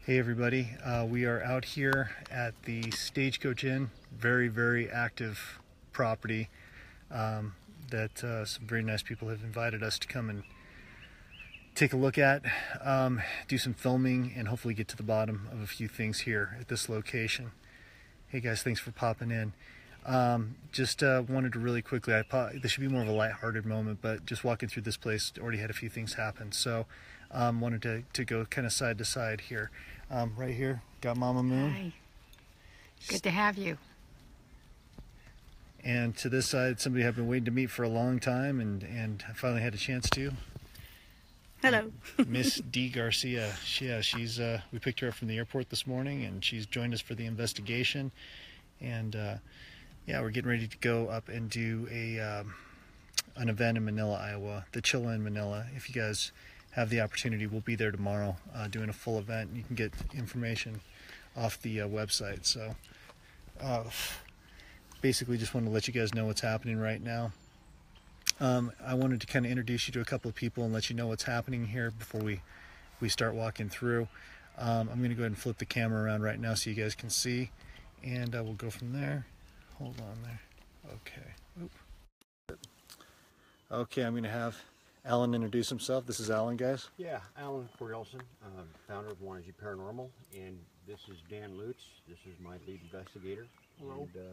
Hey everybody, we are out here at the Stagecoach Inn, very active property that some very nice people have invited us to come and take a look at, do some filming, and hopefully get to the bottom of a few things here at this location. Hey guys, thanks for popping in. Just wanted to really quickly, this should be more of a lighthearted moment, but just walking through this place, already had a few things happen, so wanted to go kind of side to side here. Right here, got Mama Moon. Hi. Good to have you. And to this side, somebody I've been waiting to meet for a long time, and I finally had a chance to. Hello. Miss Dee Garcia. She's we picked her up from the airport this morning, and she's joined us for the investigation. And yeah, we're getting ready to go up and do an event in Manila, Iowa, the Chilla in Manila. If you guys have the opportunity, we'll be there tomorrow doing a full event. You can get information off the website. So basically just wanted to let you guys know what's happening right now. I wanted to kind of introduce you to a couple of people and let you know what's happening here before we start walking through. I'm going to go ahead and flip the camera around right now so you guys can see, and we'll go from there. Hold on there. Okay. Oop. Okay, I'm going to have Alan introduce himself. This is Alan, guys. Yeah, Alan Cordelson, founder of 1G Paranormal, and this is Dan Lutz. This is my lead investigator. Hello. And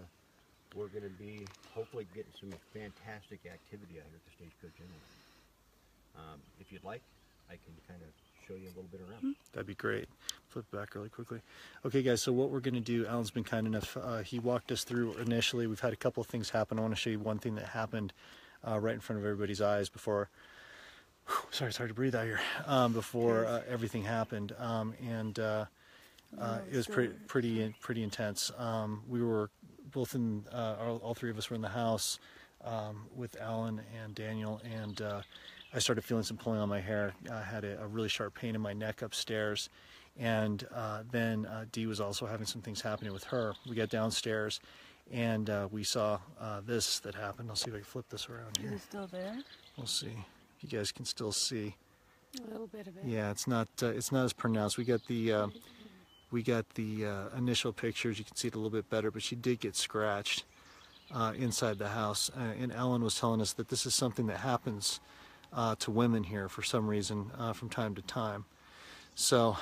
we're going to be hopefully getting some fantastic activity out here at the Stagecoach Inn. If you'd like, I can kind of show you a little bit around. That'd be great. Flip back really quickly. Okay, guys, so what we're going to do, Alan's been kind enough. He walked us through initially. We've had a couple of things happen. I want to show you one thing that happened right in front of everybody's eyes before. Sorry, it's hard to breathe out here. Before everything happened, it was pretty intense. We were both in, all three of us were in the house with Alan and Daniel, and I started feeling some pulling on my hair. I had a really sharp pain in my neck upstairs, and then Dee was also having some things happening with her. We got downstairs, and we saw this that happened. I'll see if I can flip this around here. Is it still there? We'll see. You guys can still see A little bit of it. Yeah, it's not as pronounced. We got the initial pictures. You can see it a little bit better, but she did get scratched inside the house, and Alan was telling us that this is something that happens to women here for some reason from time to time. So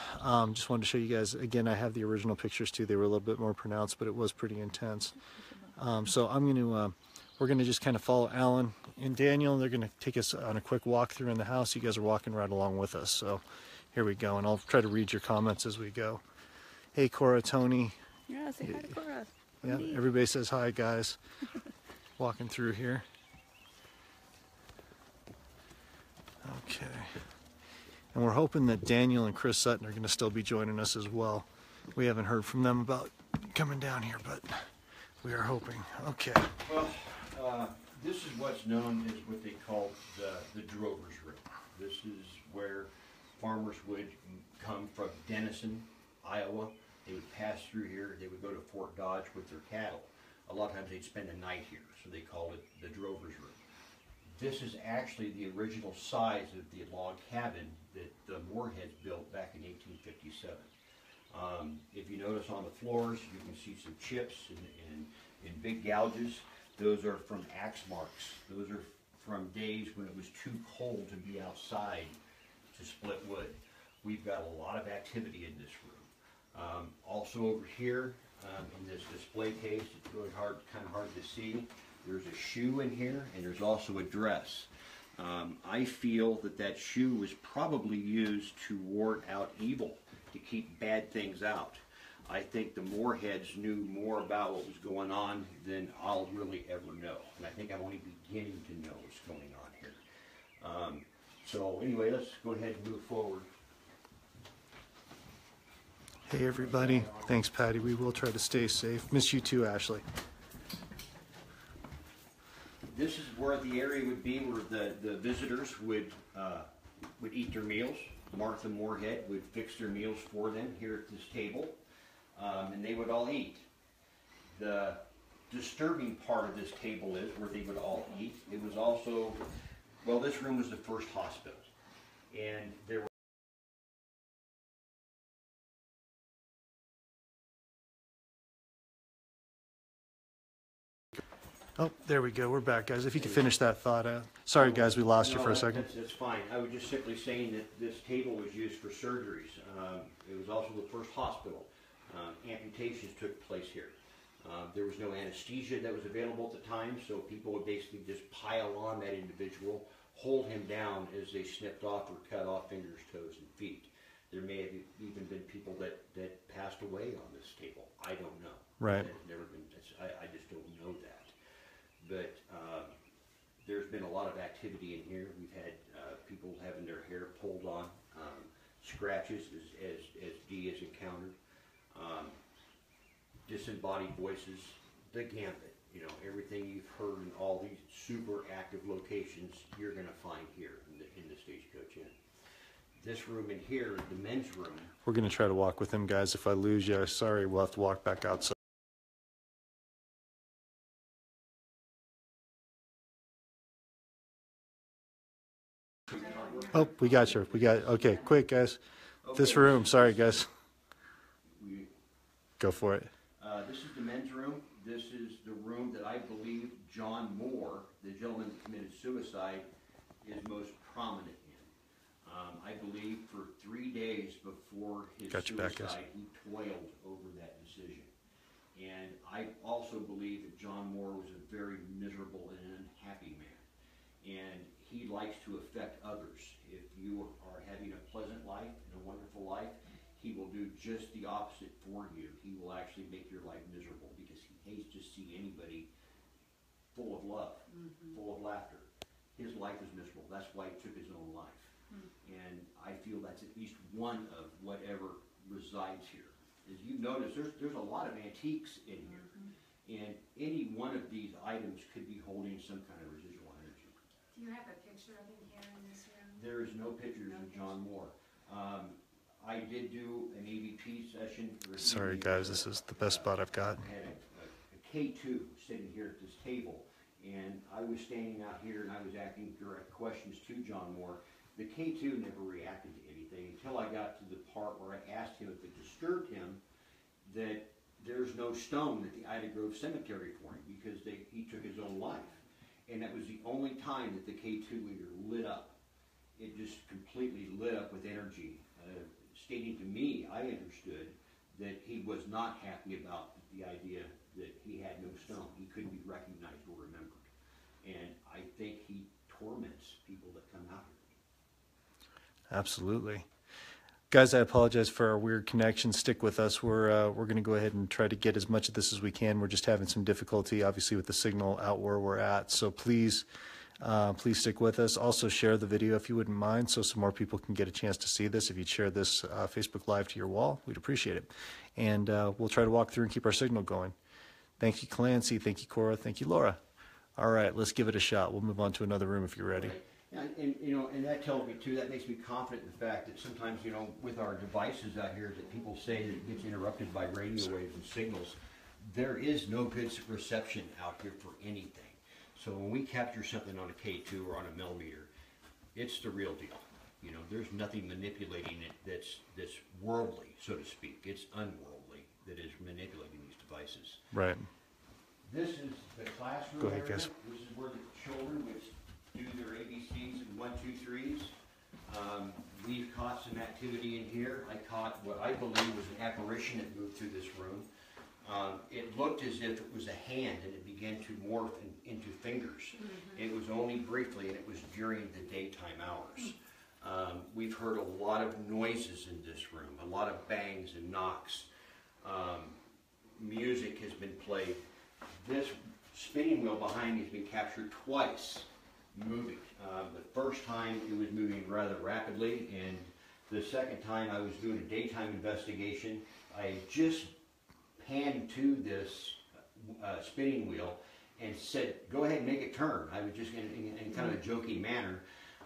just wanted to show you guys again. I have the original pictures too. They were a little bit more pronounced, but it was pretty intense. So we're going to just kind of follow Alan and Daniel. They're going to take us on a quick walk through in the house. You guys are walking right along with us. So here we go, and I'll try to read your comments as we go. Hey, Cora, Tony. Yeah, say hi to Cora. Yeah, everybody says hi, guys. Walking through here. Okay. And we're hoping that Daniel and Chris Sutton are going to still be joining us as well. We haven't heard from them about coming down here, but we are hoping. Okay. Well, this is what's known as what they call the drover's room. This is where farmers would come from Denison, Iowa. They would pass through here. They would go to Fort Dodge with their cattle. A lot of times they'd spend a night here, so they called it the drover's room. This is actually the original size of the log cabin that the Moorheads built back in 1857. If you notice on the floors, you can see some chips and big gouges. Those are from axe marks. Those are from days when it was too cold to be outside to split wood. We've got a lot of activity in this room. Also over here in this display case, it's really kind of hard to see. There's a shoe in here, and there's also a dress. I feel that shoe was probably used to ward out evil, to keep bad things out. I think the Moorheads knew more about what was going on than I'll really ever know. And I think I'm only beginning to know what's going on here. So anyway, let's go ahead and move forward. Hey, everybody. Thanks, Patty. We will try to stay safe. Miss you too, Ashley. This is where the area would be where the visitors would eat their meals. Martha Moorhead would fix their meals for them here at this table, and they would all eat. The disturbing part of this table is where they would all eat. It was also, well, this room was the first hospital, and there were Oh, there we go. We're back, guys. If you could finish that thought. Sorry, guys, we lost you for a second. That's fine. I was just simply saying that this table was used for surgeries. It was also the first hospital. Amputations took place here. There was no anesthesia that was available at the time, so people would basically just pile on that individual, hold him down as they snipped off or cut off fingers, toes, and feet. There may have even been people that passed away on this table. I don't know. Right. Never been. I just don't know that. But there's been a lot of activity in here. We've had people having their hair pulled on, scratches as Dee has encountered, disembodied voices, the gambit. You know, everything you've heard in all these super active locations, you're going to find here in the Stagecoach Inn. This room in here, the men's room. We're going to try to walk with him, guys. If I lose you, sorry, we'll have to walk back outside. Oh, we got you. Okay, quick, guys. This room, sorry, guys. Go for it. This is the men's room. This is the room that I believe John Moore, the gentleman that committed suicide, is most prominent in. I believe for 3 days before his suicide, he toiled over that decision. And I also believe that John Moore was a very miserable and unhappy man. And he likes to affect others. If you are having a pleasant life and a wonderful life, he will do just the opposite for you. He will actually make your life miserable because he hates to see anybody full of love, full of laughter. His life was miserable. That's why he took his own life. And I feel that's at least one of whatever resides here. As you notice, there's a lot of antiques in here. And any one of these items could be holding some kind of residual energy. Do you have a picture of him here in this room? There is no pictures of John Moore. I did do an ABP session. Sorry, guys, this is the best spot I've got. I had a K2 sitting here at this table, and I was standing out here and I was asking direct questions to John Moore. The K2 never reacted to anything until I got to the part where I asked him if it disturbed him that there's no stone at the Ida Grove Cemetery for him because he took his own life. And that was the only time that the K2 meter lit up. It just completely lit up with energy, stating to me, I understood, that he was not happy about the idea that he had no stone. He couldn't be recognized or remembered. And I think he torments people that come out here. Absolutely. Guys, I apologize for our weird connection. Stick with us. We're going to go ahead and try to get as much of this as we can. We're just having some difficulty, obviously, with the signal out where we're at. So please stick with us. Also share the video if you wouldn't mind so some more people can get a chance to see this. If you'd share this Facebook Live to your wall, we'd appreciate it. And we'll try to walk through and keep our signal going. Thank you, Clancy. Thank you, Cora. Thank you, Laura. All right, let's give it a shot. We'll move on to another room if you're ready. Right. And that tells me too, that makes me confident in the fact that sometimes, with our devices out here that people say that it gets interrupted by radio waves and signals, there is no good reception out here for anything. So when we capture something on a K2 or on a millimeter, it's the real deal. There's nothing manipulating it that's worldly, so to speak. It's unworldly that is manipulating these devices. Right. This is the classroom. Go ahead, area. guys. This is where the children would do their ABCs and 1, 2, 3s. We've caught some activity in here. I caught what I believe was an apparition that moved through this room. It looked as if it was a hand and it began to morph into fingers. It was only briefly, and it was during the daytime hours. We've heard a lot of noises in this room, a lot of bangs and knocks. Music has been played. This spinning wheel behind me has been captured twice moving. The first time it was moving rather rapidly, and the second time I was doing a daytime investigation. I just panned to this spinning wheel and said, go ahead and make it turn. I was just in kind of a joking manner.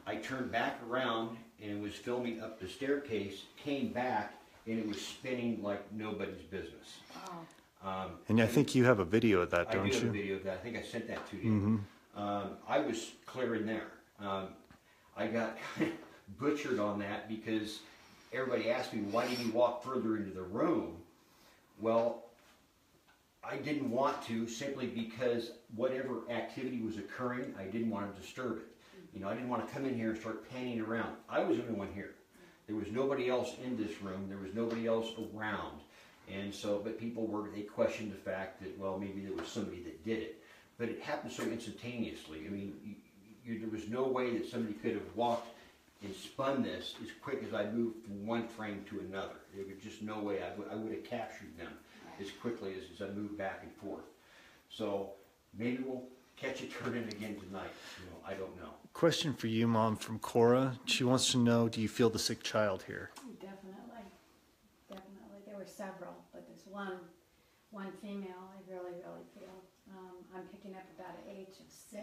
I turned back around and was filming up the staircase, came back, and it was spinning like nobody's business. Wow. And I think you have a video of that, don't I do you? have a video of that. I think I sent that to you. I was clear in there. I got butchered on that because everybody asked me, why did you walk further into the room? Well, I didn't want to, simply because whatever activity was occurring, I didn't want to disturb it. You know, I didn't want to come in here and start panning around. I was the only one here. There was nobody else in this room. There was nobody else around. And so, but they questioned the fact that, well, maybe there was somebody that did it. But it happened so instantaneously. I mean, there was no way that somebody could have walked and spun this as quick as I moved from one frame to another. There was just no way I would have captured them as quickly as I moved back and forth. So maybe we'll catch it turning again tonight. You know, I don't know. Question for you, Mom, from Cora. She wants to know, do you feel the sick child here? Definitely. Definitely. There were several, but there's one female I really, really feel. I'm picking up about an age of 6,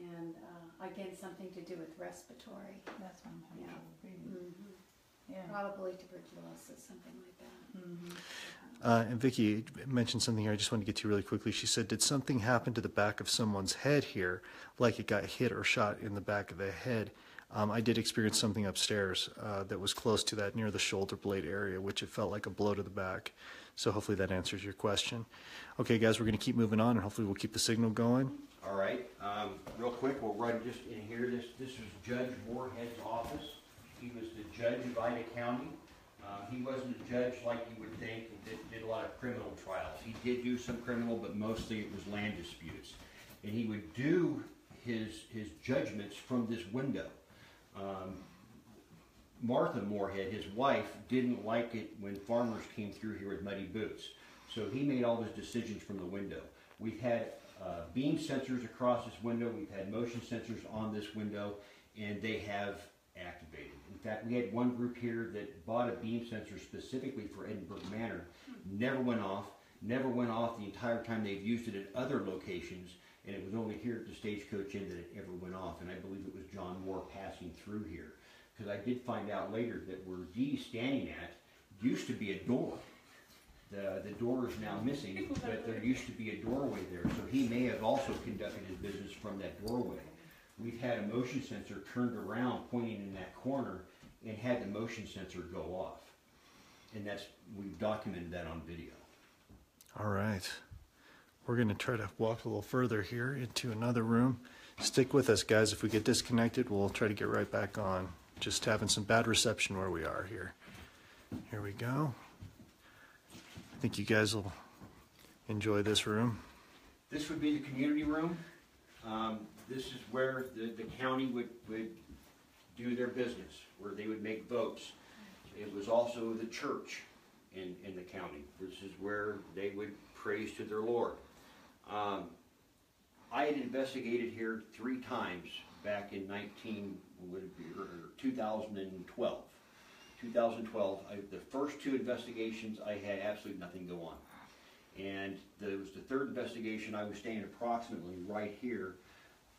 and again, something to do with respiratory. That's what I'm having trouble breathing. Mm-hmm. Yeah. Probably tuberculosis, something like that. Mm-hmm. And Vicki mentioned something here I just want to get to really quickly. She said, did something happen to the back of someone's head here, like it got hit or shot in the back of the head? I did experience something upstairs that was close to that, near the shoulder blade area, which it felt like a blow to the back. So hopefully that answers your question. Okay, guys, we're going to keep moving on, and hopefully we'll keep the signal going. All right. Real quick, we'll run just in here. This was Judge Moorhead's office. He was the judge of Ida County. He wasn't a judge like you would think, and did a lot of criminal trials. He did do some criminal, but mostly it was land disputes. And he would do his judgments from this window. Martha Moorhead, his wife, didn't like it when farmers came through here with muddy boots. So he made all his decisions from the window. We've had beam sensors across this window. We've had motion sensors on this window, and they have activated. In fact, we had one group here that bought a beam sensor specifically for Edinburgh Manor. Never went off the entire time they've used it at other locations, and it was only here at the Stagecoach Inn that it ever went off, and I believe it was John Moore passing through here. Because I did find out later that where Dee's standing at used to be a door. The door is now missing, but there used to be a doorway there, so he may have also conducted his business from that doorway. We've had a motion sensor turned around pointing in that corner and had the motion sensor go off. And we've documented that on video. All right. We're going to try to walk a little further here into another room. Stick with us, guys. If we get disconnected, we'll try to get right back on. Just having some bad reception where we are here. Here we go. I think you guys will enjoy this room. This would be the community room. This is where the county would do their business, where they would make votes. It was also the church in the county. This is where they would praise to their Lord. I had investigated here 3 times back in 2012. 2012, the first 2 investigations, I had absolutely nothing go on. And there was the 3rd investigation. I was staying approximately right here.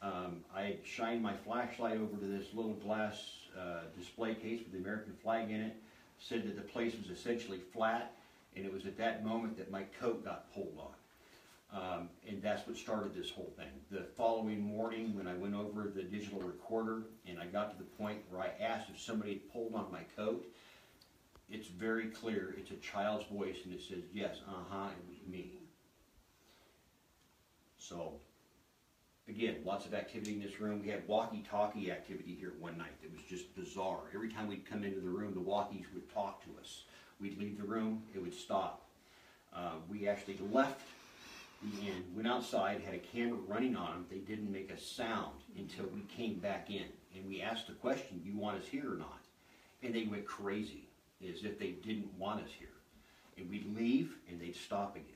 I had shined my flashlight over to this little glass display case with the American flag in it, said that the place was essentially flat, and it was at that moment that my coat got pulled on. And that's what started this whole thing. The following morning, when I went over the digital recorder and I got to the point where I asked if somebody had pulled on my coat, it's very clear. It's a child's voice, and it says, yes, it was me. So, again, lots of activity in this room. We had walkie-talkie activity here one night that was just bizarre. Every time we'd come into the room, the walkies would talk to us. We'd leave the room, it would stop. We actually left the inn, went outside, had a camera running on them. They didn't make a sound until we came back in. And we asked the question, do you want us here or not? And they went crazy, as if they didn't want us here. And we'd leave, and they'd stop again.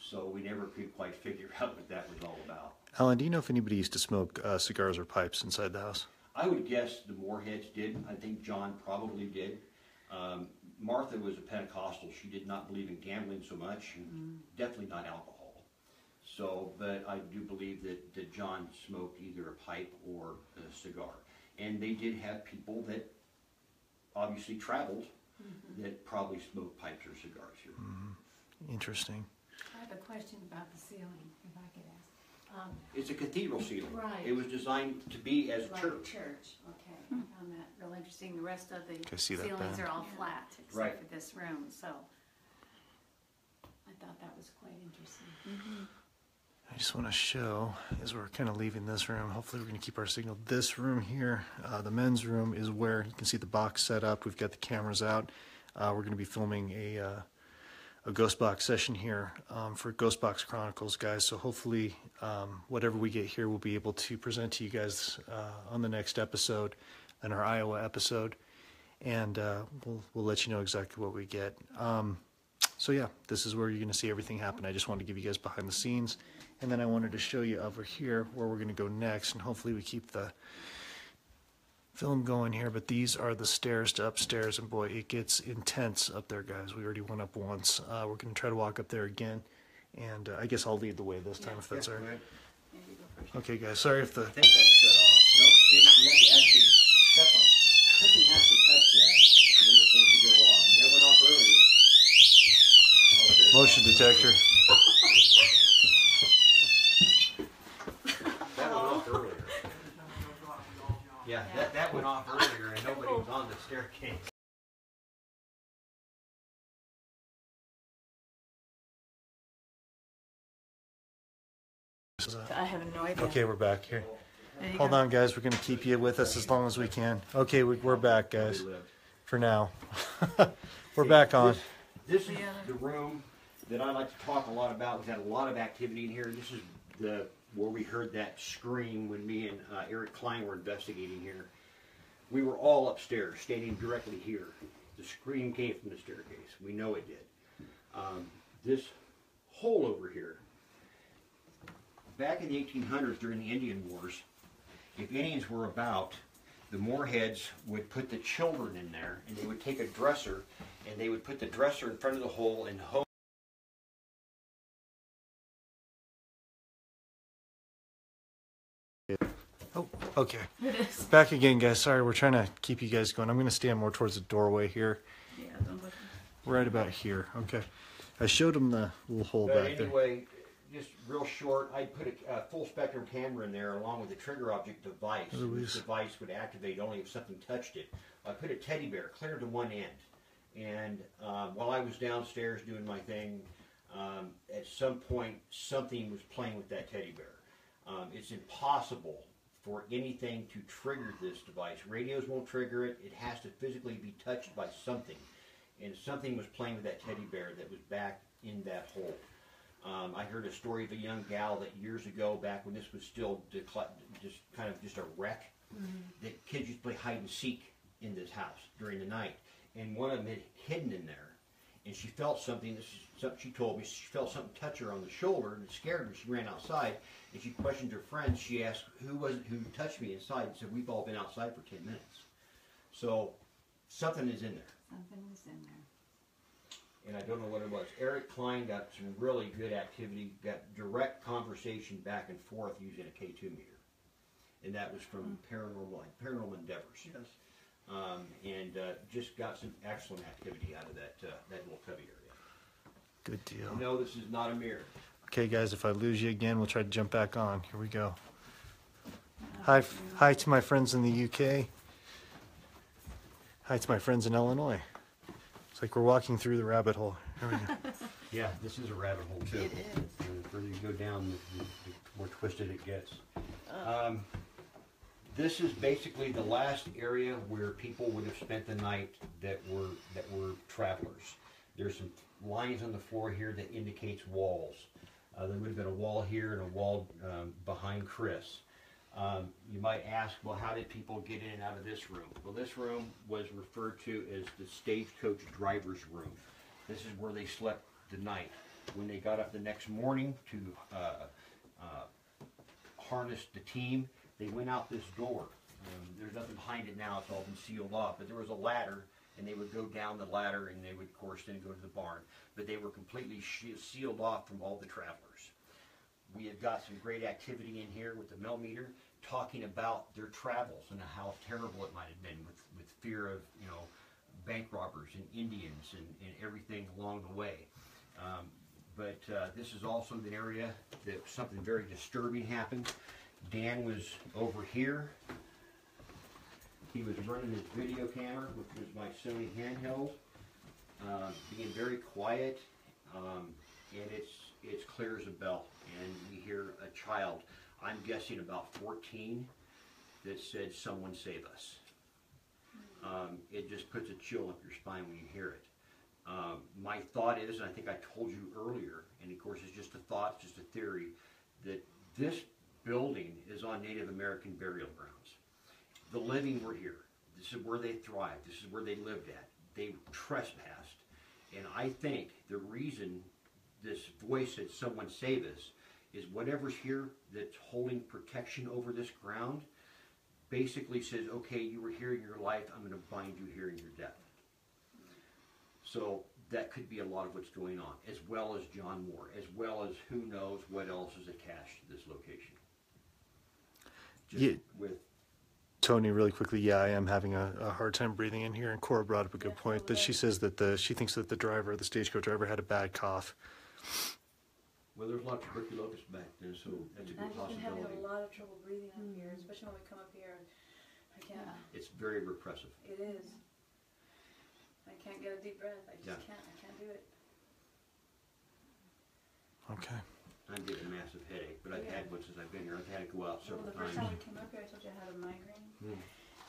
So we never could quite figure out what that was all about. Alan, do you know if anybody used to smoke cigars or pipes inside the house? I would guess the Moorheads did. I think John probably did. Martha was a Pentecostal. She did not believe in gambling so much, and definitely not alcohol. So, but I do believe that John smoked either a pipe or a cigar. And they did have people that obviously traveled that probably smoked pipes or cigars here. Interesting. I have a question about the ceiling, if I could ask. It's a cathedral ceiling. Right. It was designed to be as a Like church. Okay. I found that real interesting. The rest of the I see that ceilings band. are all flat, except Right. for this room. So I thought that was quite interesting. I just want to show, as we're kind of leaving this room, hopefully we're going to keep our signal. This room here, the men's room, is where you can see the box set up. We've got the cameras out. We're going to be filming a Ghost Box session here for Ghost Box Chronicles, guys. So hopefully whatever we get here, we'll be able to present to you guys on the next episode, in our Iowa episode. And we'll let you know exactly what we get. So yeah, this is where you're going to see everything happen. I just wanted to give you guys behind the scenes. And then I wanted to show you over here where we're going to go next. And hopefully we keep the film going here. But these are the stairs to upstairs. And boy, it gets intense up there, guys. We already went up once. We're going to try to walk up there again. And I guess I'll lead the way this time if that's all right. Yeah, you go first. Okay, guys. Sorry if the... I think that's shut off. Nope, see, you have to actually step on it. Doesn't have to touch that in order for it to go off. That went off earlier. Okay. Motion detector. That went off earlier. Yeah, that went off earlier and nobody was on the staircase. I have no idea. Okay, we're back here. There you Hold go. on, guys. We're going to keep you with us as long as we can. Okay, we're back, guys, for now. We're back on. This is the room that I like to talk a lot about. We've had a lot of activity in here. This is where we heard that scream when me and Eric Klein were investigating here. We were all upstairs, standing directly here. The scream came from the staircase. We know it did. This hole over here, back in the 1800s during the Indian Wars, if Indians were about, the Moorheads would put the children in there, and they would take a dresser, and they would put the dresser in front of the hole and hose. Oh, okay. It is. Back again, guys. Sorry, we're trying to keep you guys going. I'm going to stand more towards the doorway here, Yeah, don't look. right about here. Okay. I showed him the little hole But back there. anyway, just real short, I'd put a full spectrum camera in there along with a trigger object device. Oh, This device would activate only if something touched it. I put a teddy bear clear to one end. And while I was downstairs doing my thing, at some point something was playing with that teddy bear. It's impossible for anything to trigger this device. Radios won't trigger it. It has to physically be touched by something. And something was playing with that teddy bear that was back in that hole. I heard a story of a young gal that years ago, back when this was still just a wreck, that kids used to play hide and seek in this house during the night. And one of them had hidden in there. And she felt something, this is something she told me, she felt something touch her on the shoulder, and it scared her. She ran outside, and she questioned her friends. She asked, who was it who touched me inside? And said, we've all been outside for 10 minutes. So something is in there. Something was in there. And I don't know what it was. Eric Klein got some really good activity, got direct conversation back and forth using a K2 meter. And that was from Paranormal Endeavors. Yes. And just got some excellent activity out of that little cubby area. Good deal. No, this is not a mirror. Okay, guys, if I lose you again, we'll try to jump back on. Here we go. Hi to my friends in the UK. Hi to my friends in Illinois. It's like we're walking through the rabbit hole. Here we go. Yeah, this is a rabbit hole too. It is. And the further you go down, the more twisted it gets. This is basically the last area where people would have spent the night that were travelers. There's some lines on the floor here that indicates walls. There would have been a wall here and a wall behind Chris. You might ask, well, how did people get in and out of this room? Well, this room was referred to as the Stagecoach driver's room. This is where they slept the night. When they got up the next morning to harness the team, they went out this door. There's nothing behind it now, it's all been sealed off, but there was a ladder, and they would go down the ladder, and they would, of course, then go to the barn. But they were completely sealed off from all the travelers. We have got some great activity in here with the millimeter, talking about their travels and how terrible it might have been with fear of, bank robbers and Indians and everything along the way. But this is also the area that something very disturbing happened. Dan was over here. He was running his video camera, which was my Sony handheld, being very quiet. and it's clear as a bell. And we hear a child, I'm guessing about 14, that said, "Someone save us." It just puts a chill up your spine when you hear it. My thought is, and I think I told you earlier, and of course it's just a thought, it's just a theory, that this building is on Native American burial grounds. The living were here. This is where they thrived. This is where they lived at. They trespassed. And I think the reason this voice said, "Someone save us," is whatever's here that's holding protection over this ground basically says, okay, you were here in your life, I'm going to bind you here in your death. So that could be a lot of what's going on, as well as John Moore, as well as who knows what else is attached to this location. Just Yeah. with Tony, really quickly, yeah, I am having a hard time breathing in here, and Cora brought up a good point that she says that she thinks that the driver, the stagecoach driver, had a bad cough. well, there's a lot of tuberculosis back there, so that's a good I've been having possibility. a lot of trouble breathing up here, especially when we come up here. I can't. It's very repressive. It is. I can't get a deep breath. I just Yeah. can't. I can't do it. Okay. I'm getting a massive headache, but I've had one since I've been here. I've had it go out Well, several the first times. time we came up here, I told you I had a migraine,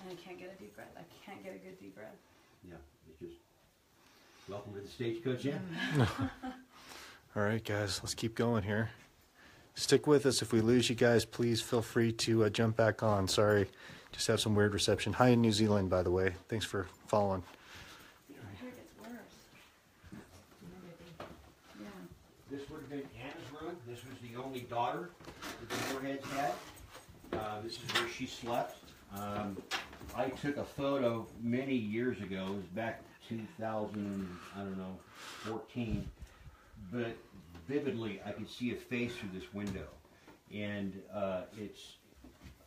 and I can't get a deep breath. I can't get a good deep breath. Yeah, it's just, welcome to the Stagecoach Inn. All right, guys, let's keep going here. Stick with us. If we lose you guys, please feel free to jump back on. Sorry, just have some weird reception. Hi in New Zealand, by the way. Thanks for following. Here it gets worse. Yeah. This would have been Anna's room. This was the only daughter that the Moorheads had. This is where she slept. I took a photo many years ago. It was back 2000, I don't know, 14. But vividly, I could see a face through this window. And it's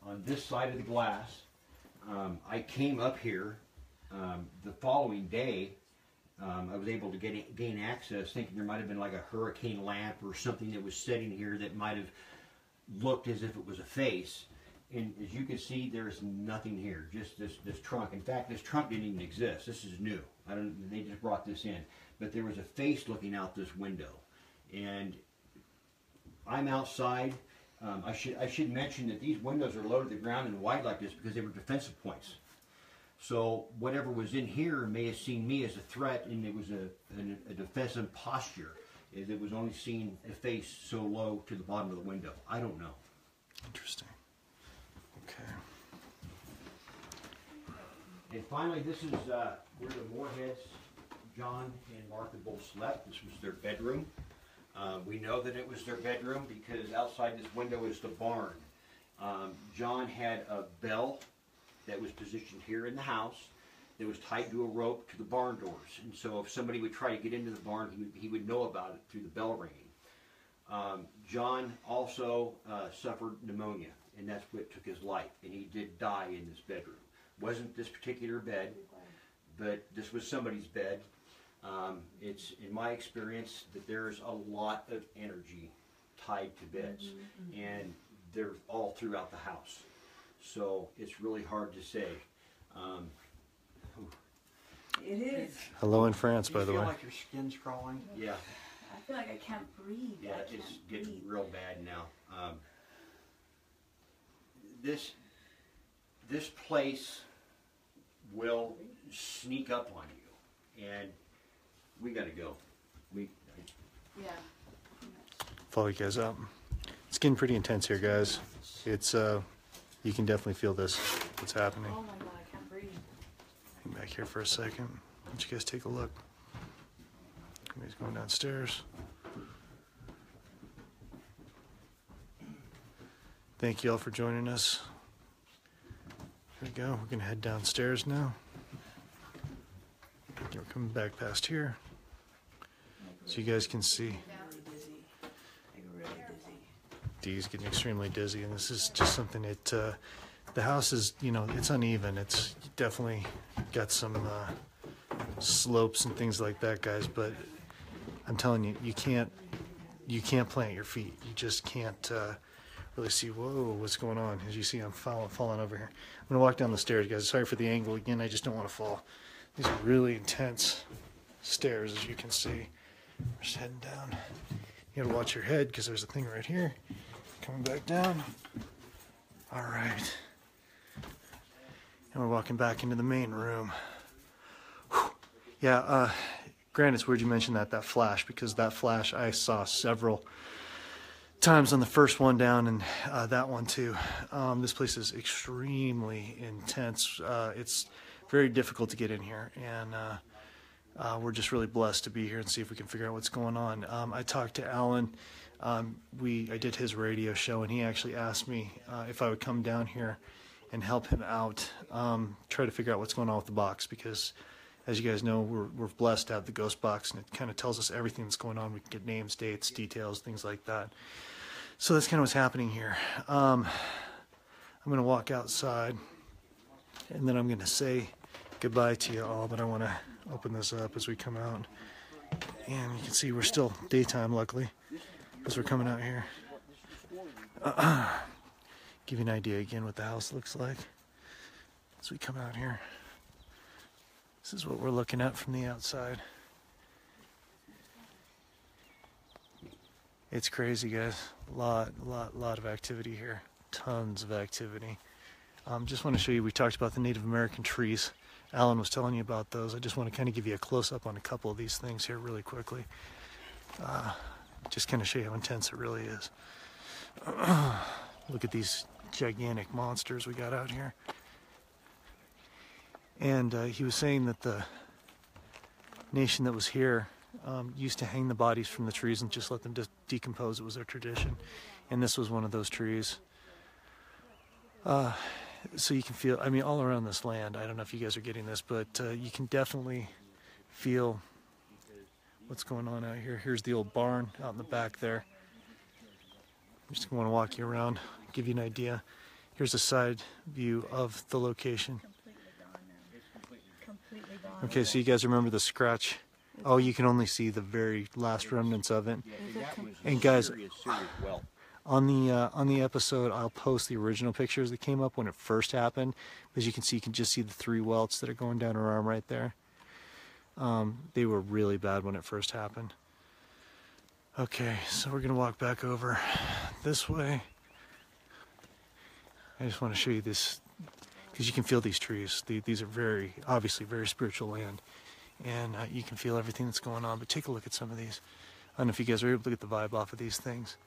on this side of the glass. I came up here the following day. I was able to gain access, thinking there might have been like a hurricane lamp or something that was sitting here that might have looked as if it was a face. And as you can see, there's nothing here, just this trunk. In fact, this trunk didn't even exist. This is new. They just brought this in. But there was a face looking out this window. And I'm outside. I should mention that these windows are low to the ground and wide like this because they were defensive points. So whatever was in here may have seen me as a threat, and it was a defensive posture. It was only seeing a face so low to the bottom of the window. I don't know. Interesting. Okay. And finally, this is where the Moorheads, John and Martha, both slept. This was their bedroom. We know that it was their bedroom because outside this window is the barn. John had a bell that was positioned here in the house that was tied to a rope to the barn doors. And so if somebody would try to get into the barn, he would know about it through the bell ringing. John also suffered pneumonia, and that's what took his life. And he did die in this bedroom. Wasn't this particular bed, but this was somebody's bed. It's in my experience that there's a lot of energy tied to beds, and they're all throughout the house. So it's really hard to say. It is. Hello in France, by the You way. feel like your skin's crawling? Yeah, I feel like I can't breathe. yeah, I it's can't getting breathe. real bad now. This place will sneak up on you, and we got to go. Yeah. Follow you guys up. It's getting pretty intense here, guys. It's you can definitely feel this. What's happening? Oh my god, I can't breathe. Hang back here for a second. Why don't you guys take a look? Somebody's going downstairs. Thank you all for joining us. Here we go. We're gonna head downstairs now. We're coming back past here, so you guys can see. Really dizzy. Like really dizzy. Dee's getting extremely dizzy, and this is just something that the house is, it's uneven. It's definitely got some slopes and things like that, guys. But I'm telling you, you can't plant your feet. You just can't really see. Whoa, what's going on? As you see, I'm falling over here. I'm gonna walk down the stairs, guys. Sorry for the angle again. I just don't want to fall. These are really intense stairs, as you can see. We're just heading down. You gotta watch your head because there's a thing right here. Coming back down. All right. And we're walking back into the main room. Whew. Yeah, Grant, it's weird you mentioned that flash, because that flash I saw several times on the first one down, and that one too. This place is extremely intense. It's very difficult to get in here, and we're just really blessed to be here and see if we can figure out what's going on. I talked to Alan. I did his radio show, and he actually asked me if I would come down here and help him out, try to figure out what's going on with the box, because as you guys know, we're blessed to have the ghost box, and it kind of tells us everything that's going on. We can get names, dates, details, things like that. So that's kind of what's happening here. I'm going to walk outside, and then I'm going to say goodbye to you all, but I want to open this up as we come out. And you can see we're still daytime, luckily, as we're coming out here. Give you an idea again what the house looks like as we come out here. This is what we're looking at from the outside. It's crazy, guys. Lot of activity here. Tons of activity. Just want to show you, we talked about the Native American trees. Alan was telling you about those. I just want to kind of give you a close-up on a couple of these things here really quickly. Just kind of show you how intense it really is. Look at these gigantic monsters we got out here. And he was saying that the nation that was here used to hang the bodies from the trees and just let them decompose. It was their tradition. And this was one of those trees. So you can feel, I mean, all around this land, I don't know if you guys are getting this, but you can definitely feel what's going on out here. Here's the old barn out in the back there. I'm just going to walk you around, give you an idea. Here's a side view of the location. Okay, so you guys remember the scratch? Oh, you can only see the very last remnants of it. And guys, on the episode, I'll post the original pictures that came up when it first happened. As you can see, you can just see the 3 welts that are going down her arm right there. They were really bad when it first happened. Okay, so we're gonna walk back over this way. I just want to show you this, because you can feel these trees. These are obviously very spiritual land, and you can feel everything that's going on. But take a look at some of these. I don't know if you guys are able to get the vibe off of these things.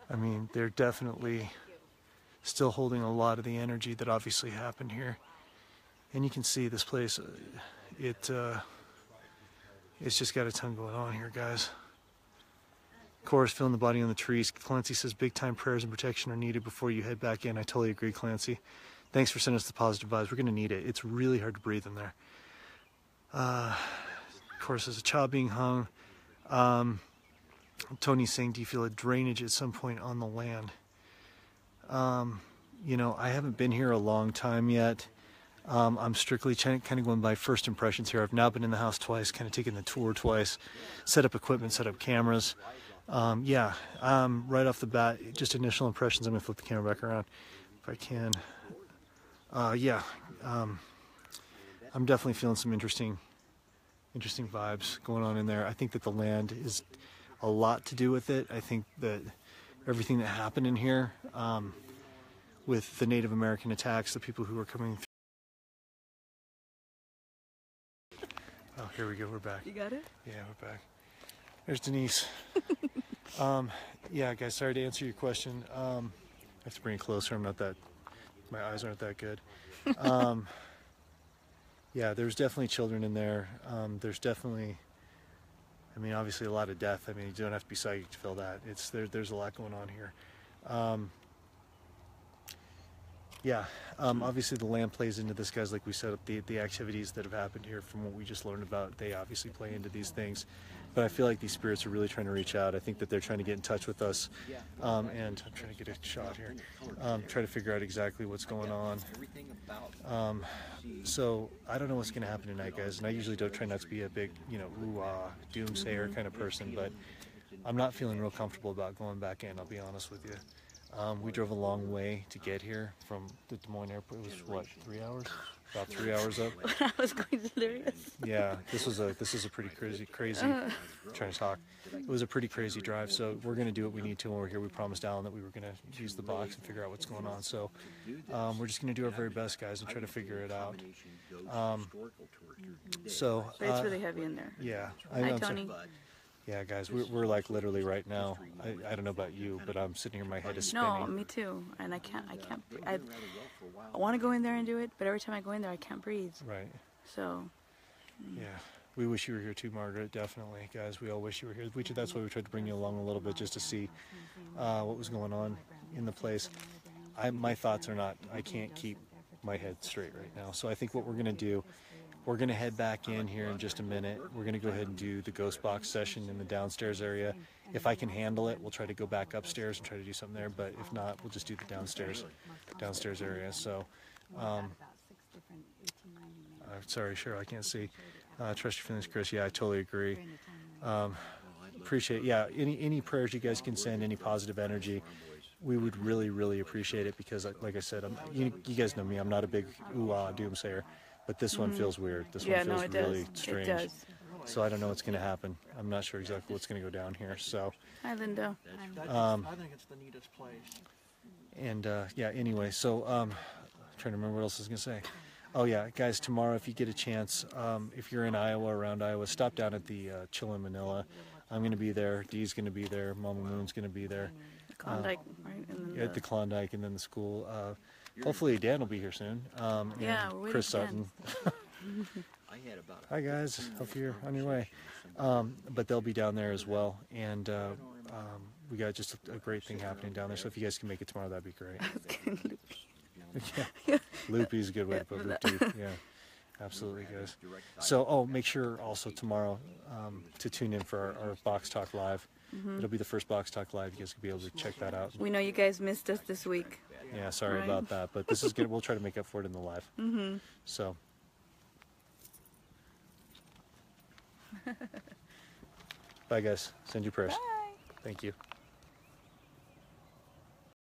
I mean, they're definitely still holding a lot of the energy that obviously happened here. And you can see this place, it's just got a ton going on here, guys. Chorus, feeling the body on the trees. Clancy says big time prayers and protection are needed before you head back in. I totally agree, Clancy. Thanks for sending us the positive vibes. We're going to need it. It's really hard to breathe in there. Chorus, there's a child being hung. Tony's saying, do you feel a drainage at some point on the land? You know, I haven't been here a long time yet. I'm strictly kind of going by first impressions here. I've now been in the house twice, kind of taken the tour twice, set up equipment, set up cameras. Right off the bat, just initial impressions. I'm going to flip the camera back around if I can. I'm definitely feeling some interesting vibes going on in there. I think that the land is a lot to do with it. I think that everything that happened in here with the Native American attacks, the people who were coming through. Oh, here we go. We're back. You got it? Yeah, we're back. There's Denise. Yeah, guys, sorry to answer your question. I have to bring it closer. My eyes aren't that good. Yeah, there's definitely children in there. There's definitely, I mean, obviously a lot of death. I mean, you don't have to be psychic to feel that. There's a lot going on here. Obviously the land plays into this, guys. Like we said, the activities that have happened here from what we just learned about, they obviously play into these things. But I feel like these spirits are really trying to reach out. I think that they're trying to get in touch with us. And I'm trying to get a shot here. Try to figure out exactly what's going on. So I don't know what's going to happen tonight, guys. And I usually don't try not to be a big, ooh-ah, doomsayer kind of person. But I'm not feeling real comfortable about going back in, I'll be honest with you. We drove a long way to get here from the Des Moines airport. It was what, 3 hours? About 3 hours up. I was going delirious. Yeah, this is a pretty crazy. Trying to talk. It was a pretty crazy drive. So we're gonna do what we need to when we're here. We promised Alan that we were gonna use the box and figure out what's going on. So we're just gonna do our very best, guys, and try to figure it out. So. But it's really heavy in there. Yeah. Hi, I'm sorry. Tony. Yeah, guys, we're like literally right now. I don't know about you, but I'm sitting here, my head is spinning. No, me too. And I can't. I want to go in there and do it, but every time I go in there, I can't breathe. Right. So. Yeah. We wish you were here too, Margaret. Definitely, guys. We all wish you were here. That's why we tried to bring you along a little bit, just to see what was going on in the place. My thoughts are not. I can't keep my head straight right now. So I think what we're gonna do. We're going to head back in here in just a minute. We're going to go ahead and do the ghost box session in the downstairs area. If I can handle it, we'll try to go back upstairs and try to do something there. But if not, we'll just do the downstairs area. So, sorry, sure, I can't see. Trust your feelings, Chris. Yeah, I totally agree. Appreciate, yeah, any prayers you guys can send, any positive energy. We would really appreciate it because, like I said, you guys know me. I'm not a big ooh-ah doomsayer. But this one feels weird. This one feels really strange. It does. So I don't know what's going to happen. I'm not sure exactly what's going to go down here. So. Hi, Linda. I think it's the neatest place. And yeah. Anyway, so trying to remember what else I was going to say. Oh yeah, guys. Tomorrow, if you get a chance, if you're in Iowa, around Iowa, stop down at the Chill in Manila. I'm going to be there. Dee's going to be there. Mama Moon's going to be there. The Klondike, right? And then at the Klondike, and then the school. Hopefully Dan will be here soon. Yeah, we're Chris Sutton. Hi guys, hope you're on your way. But they'll be down there as well, and we got just a great thing happening down there. So if you guys can make it tomorrow, that'd be great. Yeah. Loopy's a good way to put it too. Yeah, absolutely, guys. So make sure also tomorrow to tune in for our Box Talk Live. It'll be the first Box Talk Live. You guys will be able to check that out. We know you guys missed us this week. Yeah, sorry about that, but this is good. We'll try to make up for it in the live. So. Bye, guys. Send your prayers. Bye. Thank you.